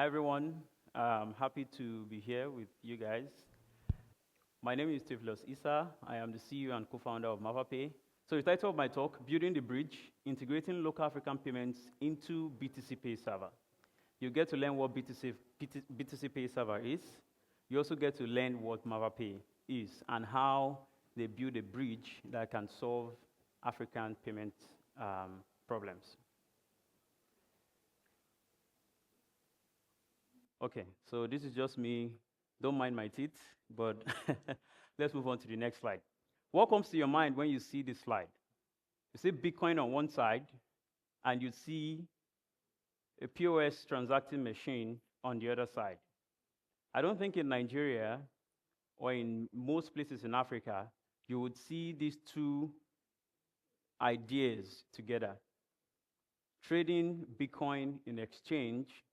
Hi, everyone. Happy to be here with you guys. My name is Theophillus Isah. I am the CEO and co-founder of MavaPay. So the title of my talk, Building the Bridge, Integrating Local African Payments into BTCPay Server. You get to learn what BTCPay Server is. You also get to learn what MavaPay is and how they build a bridge that can solve African payment problems. Okay, so this is just me. Don't mind my teeth, but let's move on to the next slide. What comes to your mind when you see this slide? You see Bitcoin on one side, and you see a POS transacting machine on the other side. I don't think in Nigeria or in most places in Africa, you would see these two ideas together. Trading Bitcoin in exchange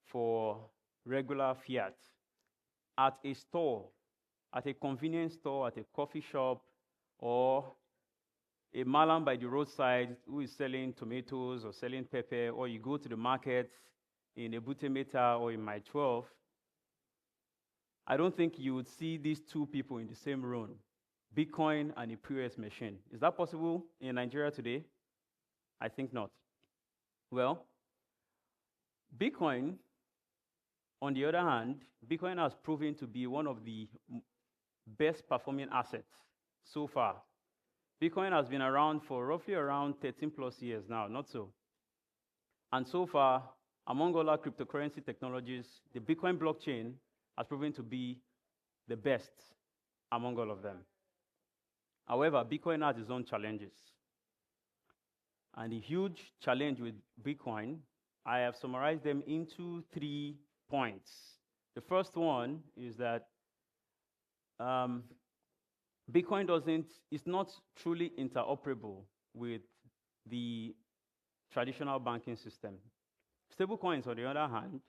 for regular fiat at a store, at a convenience store, at a coffee shop, or a malam by the roadside who is selling tomatoes or selling pepper, or you go to the market in a Butemeta or in Mile 12, I don't think you would see these two people in the same room, Bitcoin and a POS machine. Is that possible in Nigeria today? I think not. Well, Bitcoin, on the other hand, Bitcoin has proven to be one of the best performing assets so far. Bitcoin has been around for roughly around 13 plus years now, not so. And so far, among all our cryptocurrency technologies, the Bitcoin blockchain has proven to be the best among all of them. However, Bitcoin has its own challenges. And the huge challenge with Bitcoin, I have summarized them into 3 points. The first one is that Bitcoin is not truly interoperable with the traditional banking system. Stablecoins, on the other hand,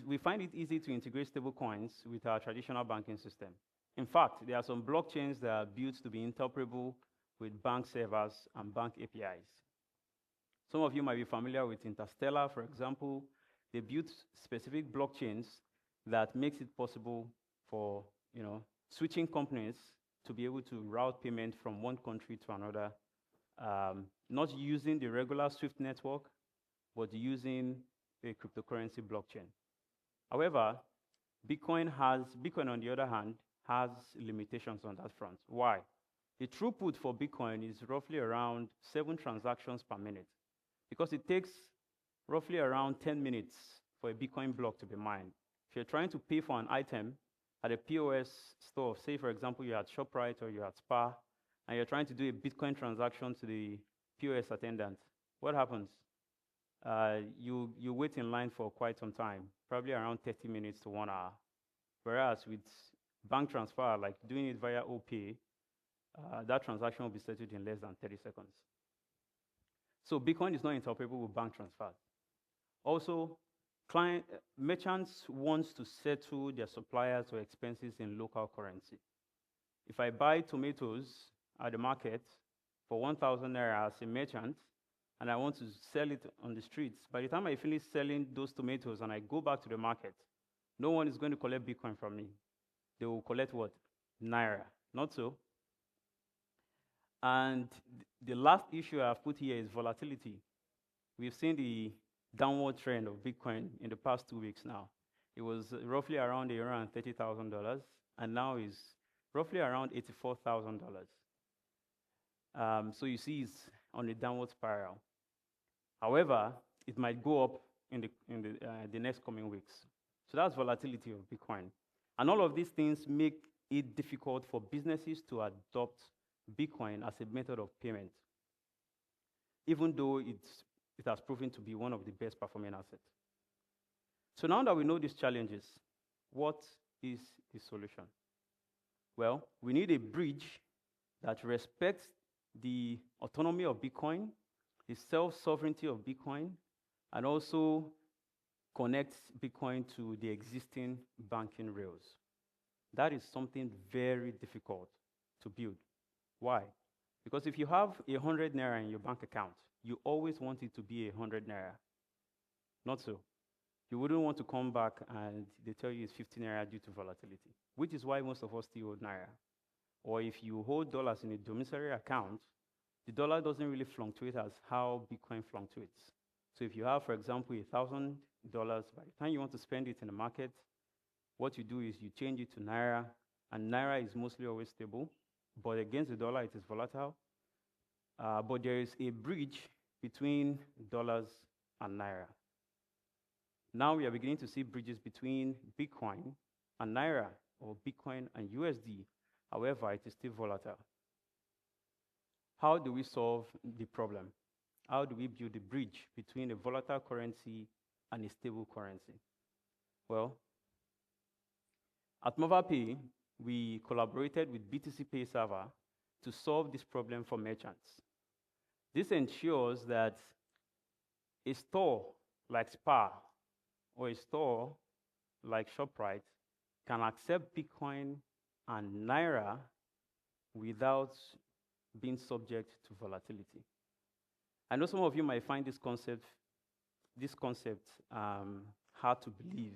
we find it easy to integrate stablecoins with our traditional banking system. In fact, there are some blockchains that are built to be interoperable with bank servers and bank APIs. Some of you might be familiar with Interstellar, for example. They built specific blockchains that makes it possible for switching companies to be able to route payment from one country to another, not using the regular SWIFT network, but using a cryptocurrency blockchain. However, Bitcoin, on the other hand, has limitations on that front. Why? The throughput for Bitcoin is roughly around 7 transactions per minute, because it takes roughly around 10 minutes for a Bitcoin block to be mined. If you're trying to pay for an item at a POS store, say for example you're at ShopRite or you're at Spar, and you're trying to do a Bitcoin transaction to the POS attendant, what happens? You wait in line for quite some time, probably around 30 minutes to 1 hour. Whereas with bank transfer, like doing it via OPay, that transaction will be settled in less than 30 seconds. So Bitcoin is not interoperable with bank transfers. Also, merchants want to settle their suppliers or expenses in local currency. If I buy tomatoes at the market for 1,000 naira as a merchant, and I want to sell it on the streets, by the time I finish selling those tomatoes and I go back to the market, no one is going to collect Bitcoin from me. They will collect what? Naira. Not so. And the last issue I've put here is volatility. We've seen the downward trend of Bitcoin in the past 2 weeks now. It was roughly around $30,000, and now is roughly around $84,000. So you see it's on a downward spiral. However, it might go up in the next coming weeks. So that's volatility of Bitcoin. And all of these things make it difficult for businesses to adopt Bitcoin as a method of payment, even though it has proven to be one of the best performing assets. So now that we know these challenges, what is the solution? Well, we need a bridge that respects the autonomy of Bitcoin, the self-sovereignty of Bitcoin, and also connects Bitcoin to the existing banking rails. That is something very difficult to build. Why? Because if you have 100 naira in your bank account, you always want it to be 100 naira. Not so. You wouldn't want to come back and they tell you it's 15 naira due to volatility, which is why most of us still hold naira. Or if you hold dollars in a domiciliary account, the dollar doesn't really fluctuate as how Bitcoin fluctuates. So if you have, for example, $1,000, by the time you want to spend it in the market, what you do is you change it to naira, and naira is mostly always stable, but against the dollar, it is volatile. But there is a bridge between dollars and naira. Now we are beginning to see bridges between Bitcoin and naira, or Bitcoin and USD. However, it is still volatile. How do we solve the problem? How do we build a bridge between a volatile currency and a stable currency? Well, at MovaPay, we collaborated with BTCPay server to solve this problem for merchants. This ensures that a store like Spar or a store like ShopRite can accept Bitcoin and Naira without being subject to volatility. I know some of you might find this concept hard to believe.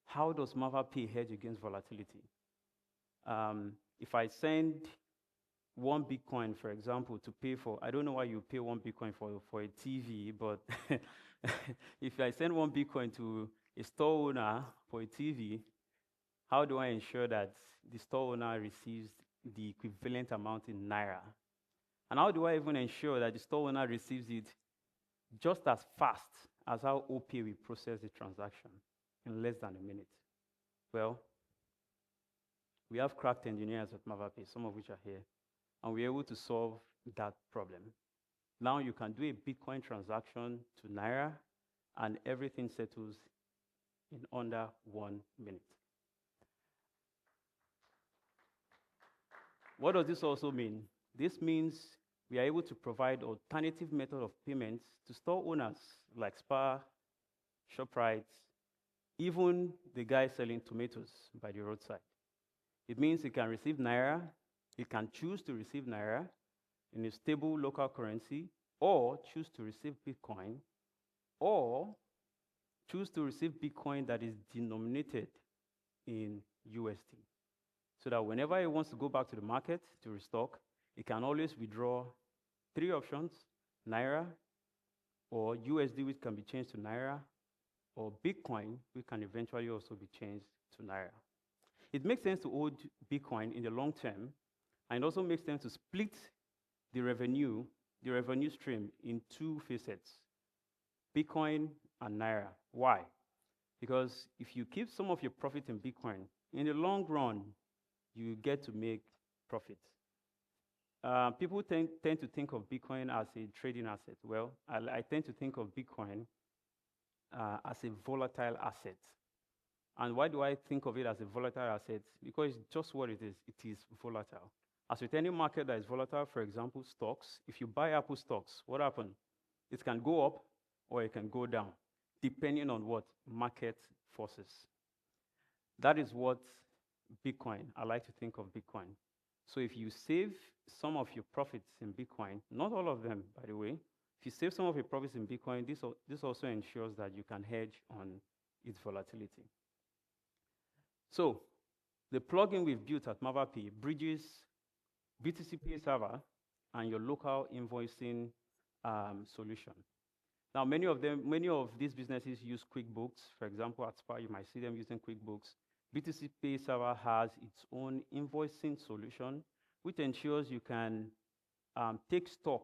How does MovaPay hedge against volatility? If I send 1 Bitcoin, for example, to pay for, I don't know why you pay 1 Bitcoin for a TV, but if I send 1 Bitcoin to a store owner for a TV, how do I ensure that the store owner receives the equivalent amount in Naira? And how do I even ensure that the store owner receives it just as fast as how OPay will process the transaction in less than a minute? Well, we have cracked engineers at MovaPay, some of which are here, and we're able to solve that problem. Now you can do a Bitcoin transaction to Naira, and everything settles in under 1 minute. What does this also mean? This means we are able to provide alternative method of payments to store owners like Spar, ShopRite, even the guy selling tomatoes by the roadside. It means he can receive Naira, he can choose to receive Naira in a stable local currency, or choose to receive Bitcoin, or choose to receive Bitcoin that is denominated in USD. So that whenever he wants to go back to the market to restock, he can always withdraw 3 options: Naira, or USD, which can be changed to Naira, or Bitcoin, which can eventually also be changed to Naira. It makes sense to hold Bitcoin in the long term, and it also makes sense to split the revenue stream in 2 facets: Bitcoin and Naira. Why? Because if you keep some of your profit in Bitcoin, in the long run, you get to make profit. People tend to think of Bitcoin as a trading asset. Well, I tend to think of Bitcoin as a volatile asset. And why do I think of it as a volatile asset? Because it's just what it is. It is volatile. As with any market that is volatile, for example, stocks, if you buy Apple stocks, what happens? It can go up or it can go down, depending on what? Market forces. That is what Bitcoin, I like to think of Bitcoin. So if you save some of your profits in Bitcoin, not all of them, by the way, if you save some of your profits in Bitcoin, this also ensures that you can hedge on its volatility. So the plugin we've built at MovaPay bridges BTCPay server and your local invoicing solution. Now, many of these businesses use QuickBooks. For example, at Spar, you might see them using QuickBooks. BTCPay server has its own invoicing solution, which ensures you can take stock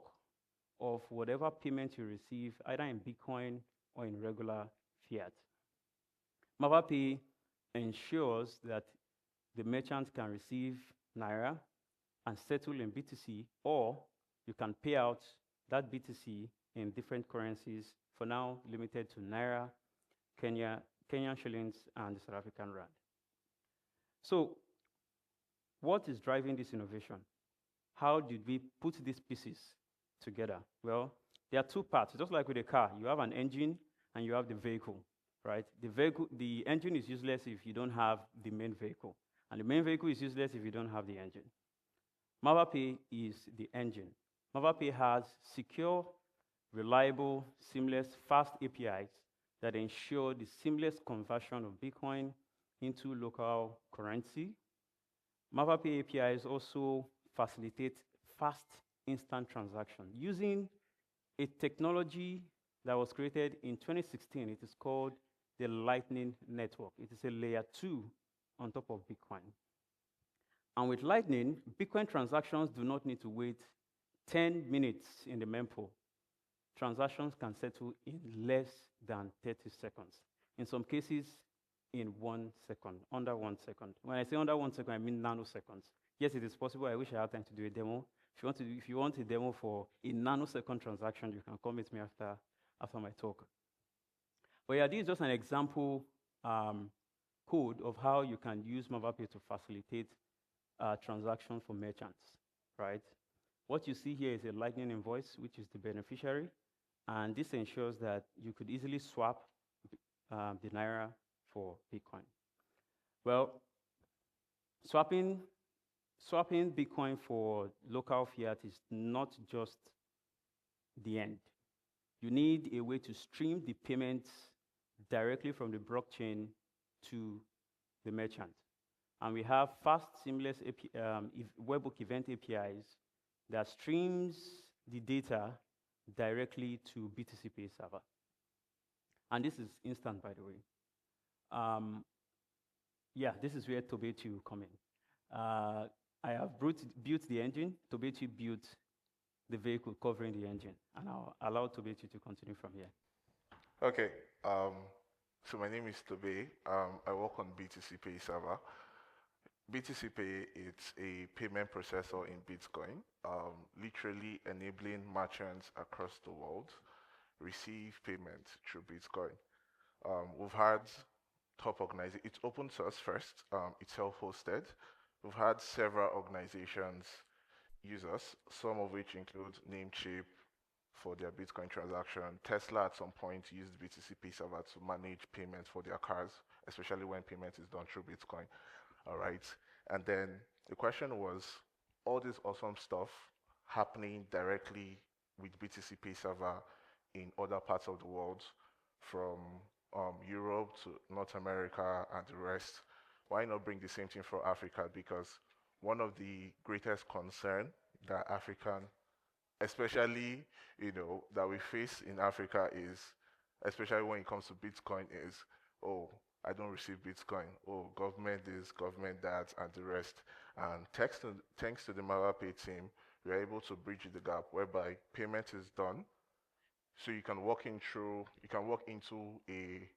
of whatever payment you receive, either in Bitcoin or in regular fiat. MovaPay ensures that the merchant can receive Naira and settle in BTC, or you can pay out that BTC in different currencies, for now limited to Naira, Kenyan shillings, and the South African rand. So what is driving this innovation? How did we put these pieces together? Well, there are 2 parts. Just like with a car, you have an engine and you have the vehicle, right? The engine is useless if you don't have the main vehicle, and the main vehicle is useless if you don't have the engine. MovaPay is the engine. MovaPay has secure, reliable, seamless, fast APIs that ensure the seamless conversion of Bitcoin into local currency. MavaPay APIs also facilitate fast, instant transaction using a technology that was created in 2016. It is called the Lightning Network. It is a layer 2 on top of Bitcoin. And with Lightning, Bitcoin transactions do not need to wait 10 minutes in the mempool. Transactions can settle in less than 30 seconds. In some cases, in 1 second, under 1 second. When I say under 1 second, I mean nanoseconds. Yes, it is possible. I wish I had time to do a demo. If you want a demo for a nanosecond transaction, you can come with me after my talk. But yeah, this is just an example code of how you can use MavaPay to facilitate transactions for merchants, right? What you see here is a Lightning invoice, which is the beneficiary, and this ensures that you could easily swap the Naira for Bitcoin. Well, swapping Bitcoin for local fiat is not just the end. You need a way to stream the payments directly from the blockchain to the merchant. And we have fast, seamless webhook event APIs that streams the data directly to BTCPay server. And this is instant, by the way. This is where Tobetu come in. I have built the engine. Tobetu built the vehicle covering the engine. And I'll allow Tobetu to continue from here. Okay. So my name is Tobe. I work on BTCPay server. BTCPay is a payment processor in Bitcoin, literally enabling merchants across the world receive payments through Bitcoin. We've had top organizations. It's open source first. It's self-hosted. We've had several organizations use us, some of which include Namecheap for their Bitcoin transaction. Tesla at some point used BTCPay server to manage payments for their cars, especially when payment is done through Bitcoin. All right. And then the question was, all this awesome stuff happening directly with BTCPay server in other parts of the world, from Europe to North America and the rest. Why not bring the same thing for Africa? Because one of the greatest concern that African, especially, that we face in Africa is, especially when it comes to Bitcoin, is, oh, I don't receive Bitcoin. Oh, government this, government that, and the rest. And thanks to the MavaPay team, we're able to bridge the gap whereby payment is done. So you can walk into a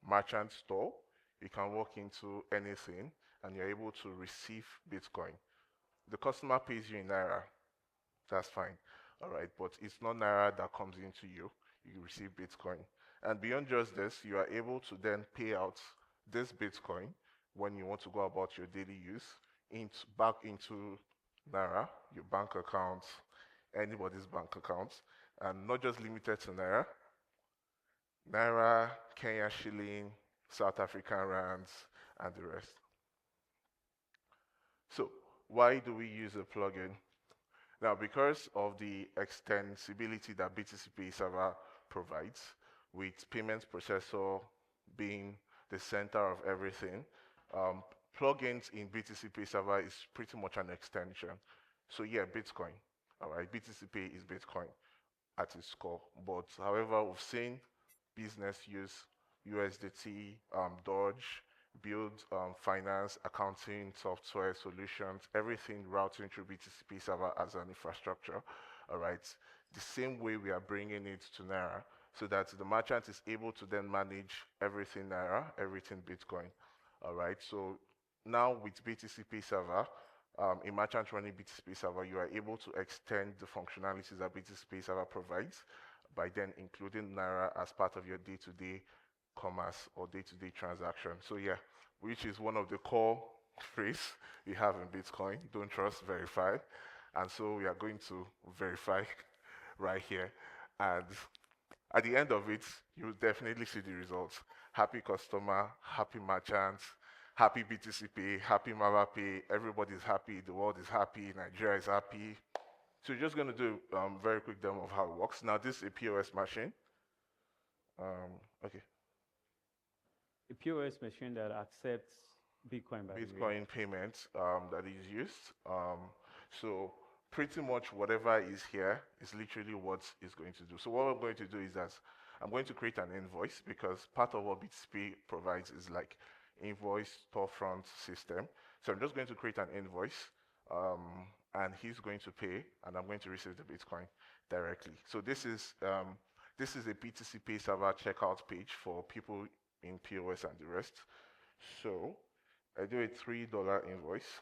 merchant store, you can walk into anything, and you're able to receive Bitcoin. The customer pays you in Naira, that's fine, all right, but it's not Naira that comes into you, you receive Bitcoin. And beyond just this, you are able to then pay out this Bitcoin when you want to go about your daily use back into Naira, your bank account, anybody's bank account, and not just limited to Naira. Naira, Kenya shilling, South African rands, and the rest. So why do we use a plugin? Now, because of the extensibility that BTCPay server provides, with payments processor being the center of everything, plugins in BTCPay server is pretty much an extension. So yeah, Bitcoin, all right, BTCPay is Bitcoin at its core. But however, we've seen business use USDT, Doge, build finance, accounting, software solutions, everything routing through BTCPay server as an infrastructure, all right? The same way we are bringing it to Naira, so that the merchant is able to then manage everything Naira, everything Bitcoin, all right? So now with BTCPay server, a merchant running BTCPay server, you are able to extend the functionalities that BTCPay server provides by then including Naira as part of your day-to-day commerce or day-to-day transaction. So yeah, which is one of the core phrase we have in Bitcoin, don't trust, verify. And so we are going to verify right here. And at the end of it, you'll definitely see the results. Happy customer, happy merchant, happy BTCPay, happy MavaPay, everybody's happy, the world is happy, Nigeria is happy. So we're just going to do a very quick demo of how it works. Now, this is a POS machine. Okay, a POS machine that accepts Bitcoin, by the way. Bitcoin payment that is used. So pretty much whatever is here is literally what it's going to do. So what we're going to do is that I'm going to create an invoice because part of what BTCPay provides is like invoice storefront system. So I'm just going to create an invoice and he's going to pay and I'm going to receive the Bitcoin directly. So this is a BTCPay server checkout page for people in POS and the rest. So I do a $3 invoice.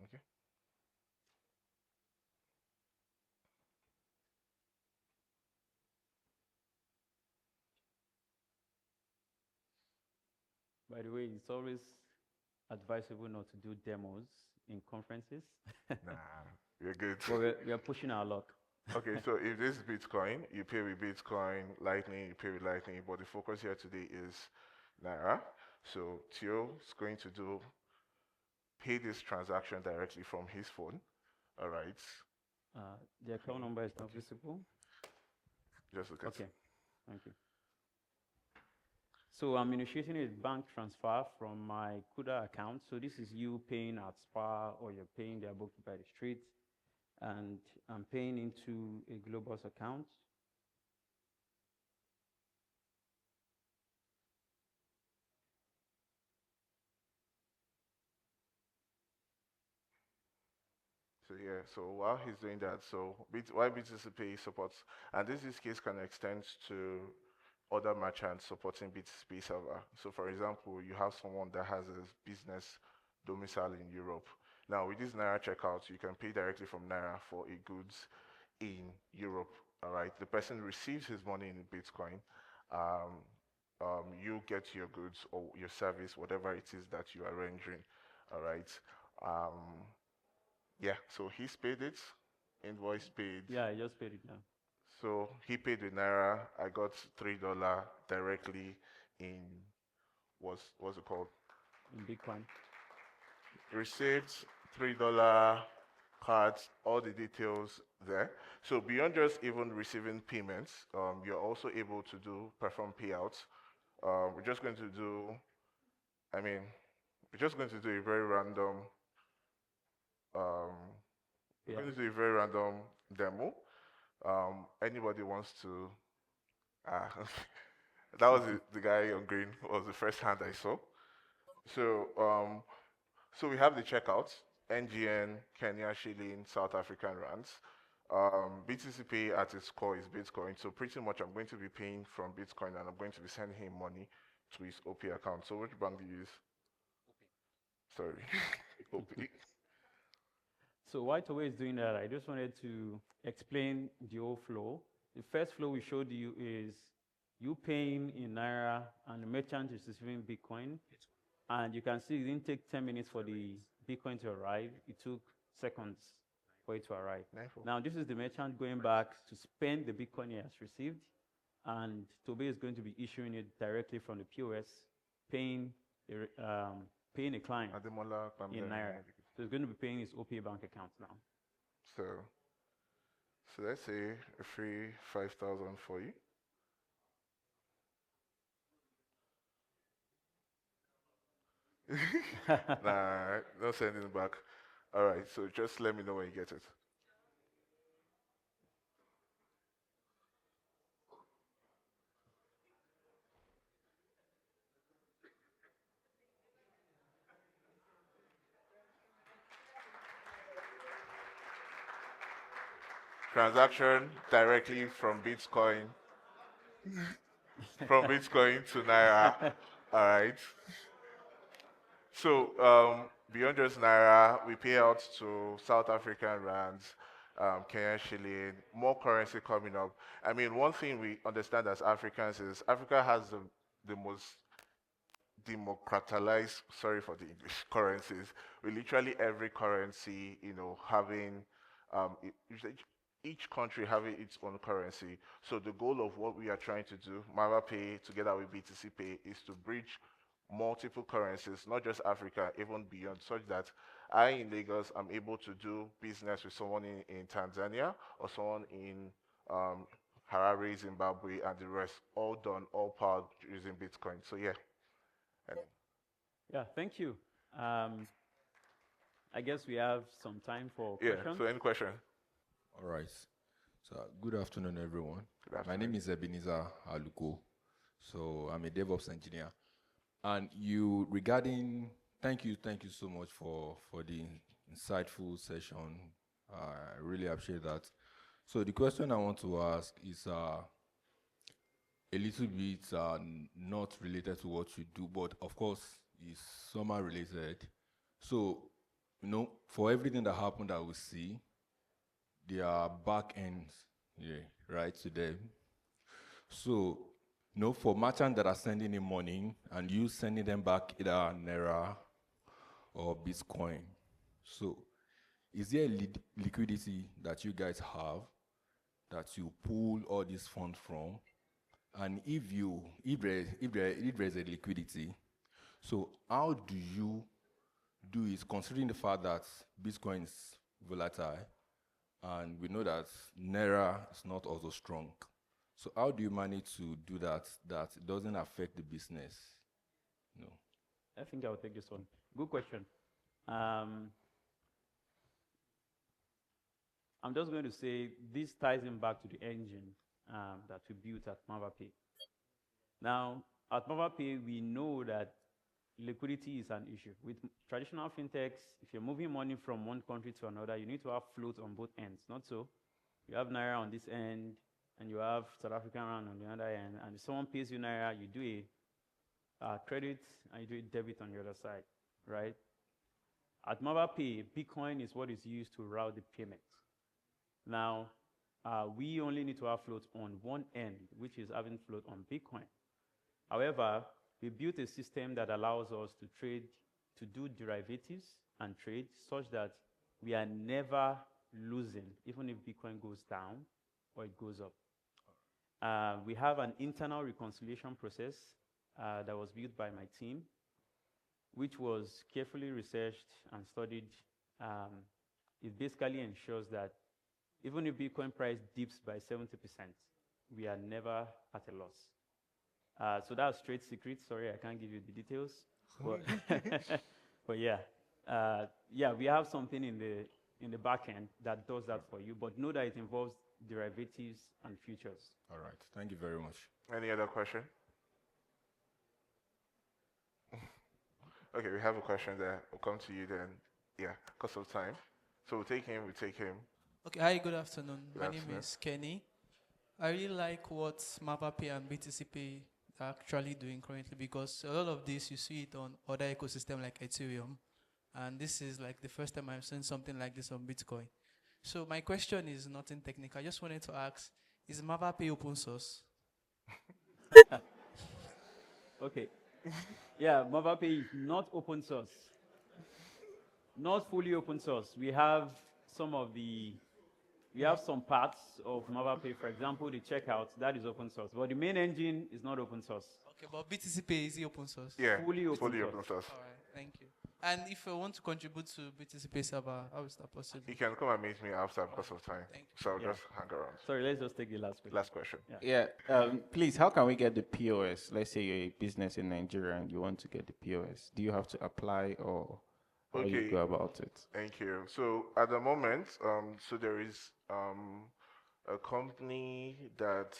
Okay. By the way, it's always advisable not to do demos in conferences. Nah, you're good. But we are pushing our luck. Okay, so if this is Bitcoin, you pay with Bitcoin, Lightning, you pay with Lightning, but the focus here today is Naira. So Theo is going to pay this transaction directly from his phone. All right. The account number is not visible. Just look at Okay, thank you. So I'm initiating a bank transfer from my CUDA account. So this is you paying at Spa or you're paying their book by the street. And I'm paying into a Globus account. So yeah, so while he's doing that, so why BTCPay supports, and this use case can extend to other merchants supporting BTCPay server. So for example, you have someone that has a business domicile in Europe. Now with this Naira checkout, you can pay directly from Naira for a goods in Europe. All right, the person receives his money in Bitcoin. You get your goods or your service, whatever it is that you are rendering. All right. Yeah, so he's paid it, invoice paid. Yeah, I just paid it now. So he paid with Naira. I got $3 directly in what's it called? In Bitcoin. Receipts, $3 cards, all the details there. So beyond just even receiving payments, you're also able to perform payouts. We're just going to do, I mean, we're just going to do a very random we're going to do a very random demo. Anybody wants to? That was the guy on green. Was the first hand I saw. So so we have the checkouts: NGN, Kenya shilling, South African rands. BTCPay at its core is Bitcoin. So pretty much I'm going to be paying from Bitcoin and I'm going to be sending him money to his OP account. So which bank do you use? Sorry, OP. So while Towe is doing that, I just wanted to explain the whole flow. The first flow we showed you is you paying in Naira and the merchant is receiving Bitcoin. And you can see it didn't take 10 minutes for the Bitcoin to arrive. It took seconds for it to arrive. Now, this is the merchant going back to spend the Bitcoin he has received. And Tobe is going to be issuing it directly from the POS, paying a client in Naira. So he's going to be paying his OP bank account now. So let's say a free 5,000 for you. Nah, no sending it back. All right, so just let me know when you get it. Transaction directly from Bitcoin, from Bitcoin to Naira. All right. So beyond just Naira, we pay out to South African rands, Kenyan shilling, more currency coming up. I mean, one thing we understand as Africans is Africa has the most democratized, sorry for the English, currencies. With literally every currency, having each country having its own currency. So the goal of what we are trying to do, MaraPay together with BTCPay, is to bridge multiple currencies, not just Africa, even beyond, such that I in Lagos am able to do business with someone in Tanzania or someone in um, Harare, Zimbabwe, and the rest, all done, all powered using Bitcoin. So yeah. And Yeah, thank you. I guess we have some time for yeah, questions. so any question? All right. So good afternoon, everyone. Good My afternoon. name is Ebenezer Aluko. So I'm a DevOps engineer. And thank you so much for the insightful session. I really appreciate that. So the question I want to ask is a little bit not related to what you do, but of course is somehow related. So, for everything that happened that we see, there are back ends, right, to them. So, for merchants that are sending in money and you sending them back either Naira or Bitcoin. So, is there a liquidity that you guys have that you pull all these funds from? And if there's a liquidity, so how do you do it, considering the fact that Bitcoin is volatile, and we know that Naira is not also strong. So how do you manage to do that it doesn't affect the business? I think I'll take this one. Good question. I'm just going to say this ties in back to the engine that we built at MavaPay. Now, at MavaPay, we know that liquidity is an issue. With traditional fintechs, if you're moving money from one country to another, you need to have float on both ends. Not so. You have Naira on this end, and you have South African rand on the other end. And if someone pays you Naira, you do a credit, and you do a debit on the other side, right? At MavaPay, Bitcoin is what is used to route the payment. Now, we only need to have float on one end, which is having float on Bitcoin. However, we built a system that allows us to trade, to do derivatives and trade such that we are never losing, even if Bitcoin goes down or it goes up. We have an internal reconciliation process that was built by my team, which was carefully researched and studied. It basically ensures that even if Bitcoin price dips by 70%, we are never at a loss. So that's trade secret. Sorry, I can't give you the details. But, but yeah, we have something in the back end that does that for you. But know that it involves derivatives and futures. All right. Thank you very much. Any other question? Okay, we have a question there. We'll come to you then. Yeah, because of time. So we'll take him. Okay, hi, good afternoon. Good My afternoon. name is Kenny. I really like what MavaPay and BTCPay are actually doing currently, because a lot of this you see it on other ecosystem like Ethereum, and this is like the first time I've seen something like this on Bitcoin. So my question is nothing technical. I just wanted to ask, is MavaPay open source? Okay. Yeah, MavaPay is not open source. Not fully open source. We have some parts of MavaPay, for example, the checkout, that is open source. But the main engine is not open source. Okay, but BTCPay, is it open source? Yeah, fully open source. All right, thank you. And if I want to contribute to BTCPay server, how is that possible? You can come and meet me after because of time. Thank you. So I'll just hang around. Sorry, let's just take the last question. Last question. Please, how can we get the POS? Let's say you're a business in Nigeria and you want to get the POS. Do you have to apply, or how do you go about it? Thank you. So at the moment, so there is a company that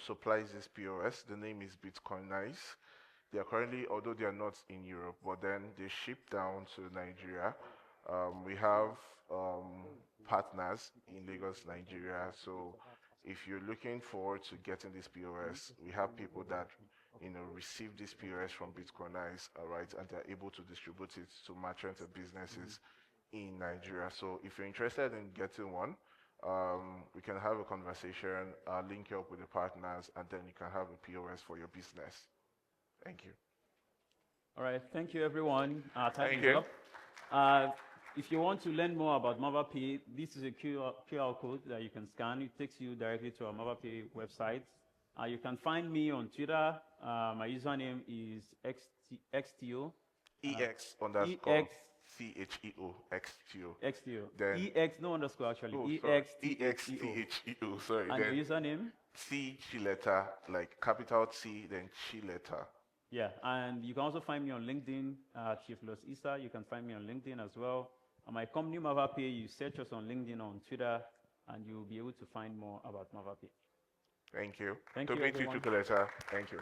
supplies this POS. The name is Bitcoinize. They are currently, although they are not in Europe, but then they ship down to Nigeria. We have partners in Lagos, Nigeria. So if you're looking forward to getting this POS, we have people that receive this POS from Bitcoinize, right, and they're able to distribute it to merchants and businesses in Nigeria. So if you're interested in getting one, we can have a conversation, link you up with the partners, and then you can have a POS for your business. Thank you. All right, thank you, everyone. Thank you. If you want to learn more about MavaPay, this is a QR code that you can scan. It takes you directly to our MavaPay website. You can find me on Twitter My username is xto. EX underscore EX CHEO XTO. XTO. Then EX, no underscore actually. oh, sorry. EXTHEO. EXTHEO. Sorry. And Then your username? C letter, like capital C, then Chi letter. Yeah, and you can also find me on LinkedIn, Theophillus Isah. You can find me on LinkedIn as well. And my company, MavaPay, you search us on LinkedIn, on Twitter, and you'll be able to find more about MavaPay. Thank you. Thank To you, meet you, everyone. Chukwuleta. Thank you.